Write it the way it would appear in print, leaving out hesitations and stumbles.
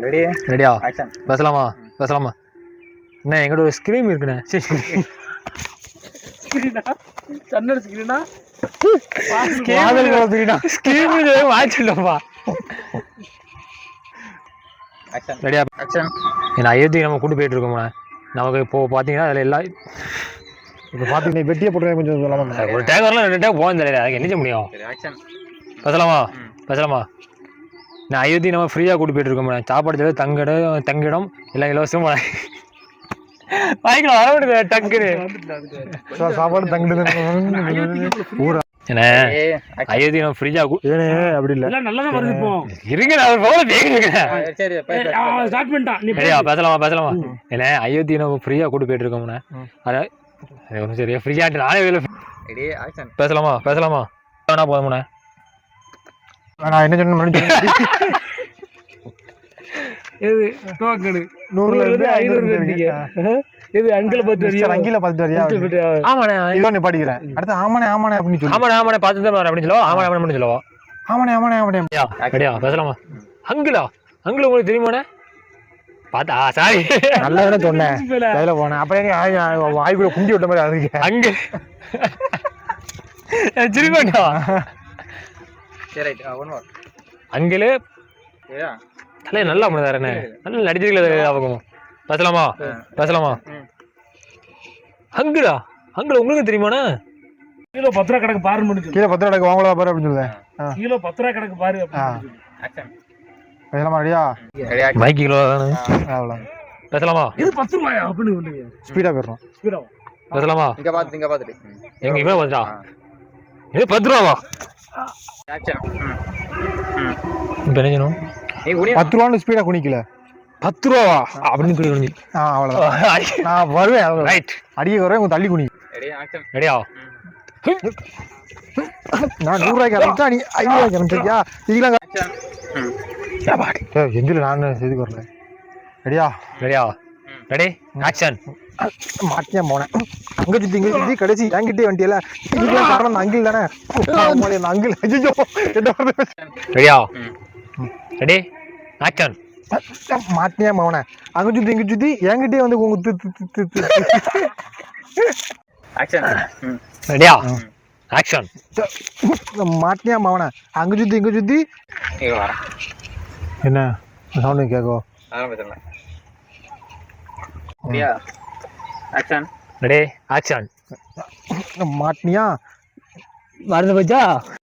Ready ரெடியா action பேசலாமா பேசலாமா என்ன எங்கிட்ட ஒரு ஸ்க்ரீம் இருக்குண்ணே ஸ்கிரீனா சன்னல் ஸ்கிரீனா ஸ்க்ரீம் வாங்கிச்சுட்டோம்ப்பா ஆக்ஷன் ரெடியா ஆக்ஷன் ஏன்னா அயோத்தி நம்ம கூட்டு போயிட்டு இருக்கோம்ண்ணே நமக்கு இப்போ பார்த்தீங்கன்னா அதில் எல்லாம் இப்போ பார்த்தீங்கன்னா வெட்டியை போட்டு கொஞ்சம் சொல்லலாம். ஒரு டேக் வரலாம் 2 டேக் போகும் தெரியல அதுக்கு என்ன செய்ய முடியும். சரி ஆக்ஷன் பேசலாமா பேசலாமா நான் அயோத்தி நம்ம ஃப்ரீயாக கூட்டு போயிட்டு இருக்கோம்ண்ணே சாப்பாடு தேவை தங்கிடம் எல்லாம் இலவசம் வாங்கிக்கலாம் வர முடியுது டக்குன்னு சாப்பாடு தங்கிட்டு ஊரா என்ன அயோத்தி நம்ம ஃப்ரீயாக ஏனே அப்படி இல்லை நல்லதான் வருது இப்போ இருங்க நான் போல பேசுறேன் சரி ஸ்டார்ட் பண்ணிட்டான் நீ சரியா பேசலாமா என்ன அயோத்தி நம்ம ஃப்ரீயாக கூட்டு போயிட்டு இருக்கோம்ண்ணே அதான் சரியா ஃப்ரீயாட்டு நானே ரெடி ஆக்ஷன் பேசலாமா வேணா போதும்ண்ணே நான் என்ன சொன்னேன் இது டோக்கன் 100ல இருந்து 500 இது அங்கிள் பார்த்து வரியா அங்கில பார்த்து வரியா ஆமாண்ணே இதோ படிக்கிறேன் அடுத்து ஆமாண்ணே அப்படின்னு சொல்லி ஆமாண்ணே பார்த்து தான் அப்படின்னு சொல்லுவோம் ஆமாண்ணே சொல்லுவோம் ஆமாண்ணே ரெடியா பேசலாமா அங்கிள் உங்களுக்கு தெரியுமாண்ணே பார்த்தா சாரி நல்லா தானே சொன்னேன் கையில போனேன் அப்புறம் வாய்க்குள்ள குண்டி விட்ட மாதிரி அதுக்கு அங்கு சிரிப்பாட்டா சரி ரைட் ஒன் மோர் அங்கிள் யா தலை நல்லா பண்ணுதாருண்ணே நல்லா நடிச்சிருக்கல அவங்க பேசலாமா அங்கிள் உங்களுக்கு தெரியுமாண்ணே கிலோ 10 ரூபா கணக்கு பாருன்னு பண்ணி கீழே 10 ரூபா வாங்கல பாரு அப்படின்னு சொல்லுவேன் கிலோ 10 ரூபா கணக்கு பாரு ஆக்ஷன் பேசலாமா ரெடியா மைக் கிலோ அவ்வளோ பேசலாமா இது 10 ரூபாயா அப்படின்னு ஸ்பீடா போயிடுறோம் ஸ்பீடா பேசலாமா இங்க பாத்துட்டு எங்க இவன் வந்துட்டா இது 10 ரூபாவா ஆக்ஷன் இப்போ என்ன செய்யணும் நீ குனி 10 ரூபான்னு ஸ்பீடா குனிக்கல 10 ரூபாவா அப்படின்னு சொல்லி அவ்வளோதான் நான் வருவேன் ரைட் அடிக்க வரேன் உங்க தள்ளி குனி ரெடி ஆக்ஷன் ரெடியா நான் 100 ரூபாய்க்கு ஆரம்பிச்சா நீ 5 ரூபாய்க்கு ஆரம்பிச்சிருக்கியா இதெல்லாம் எந்தில நான் செய்து வரல ரெடியா ரெடி ஆக்ஷன் மாட்டியா போனேன் அங்க சுத்தி கடைசி என்கிட்டே வண்டியில இதுக்கெல்லாம் காரணம் அங்கிள் தானே அங்கிள் ஐயோ ரெடியா ரெடி ஆக்ஷன் மாட்டியா போன அங்க சுத்தி என்கிட்டே வந்து ஆக்ஷன் ரெடியா ஆக்ஷன் மாட்டியா போன அங்க சுத்தி இங்க வர என்ன சவுண்ட் கேட்கும் ஆரம்பிச்சிடலாம் ரெடியா ஆக்ஷன் ரெடி ஆக்ஷன் மாட்டியா மறந்து போச்சா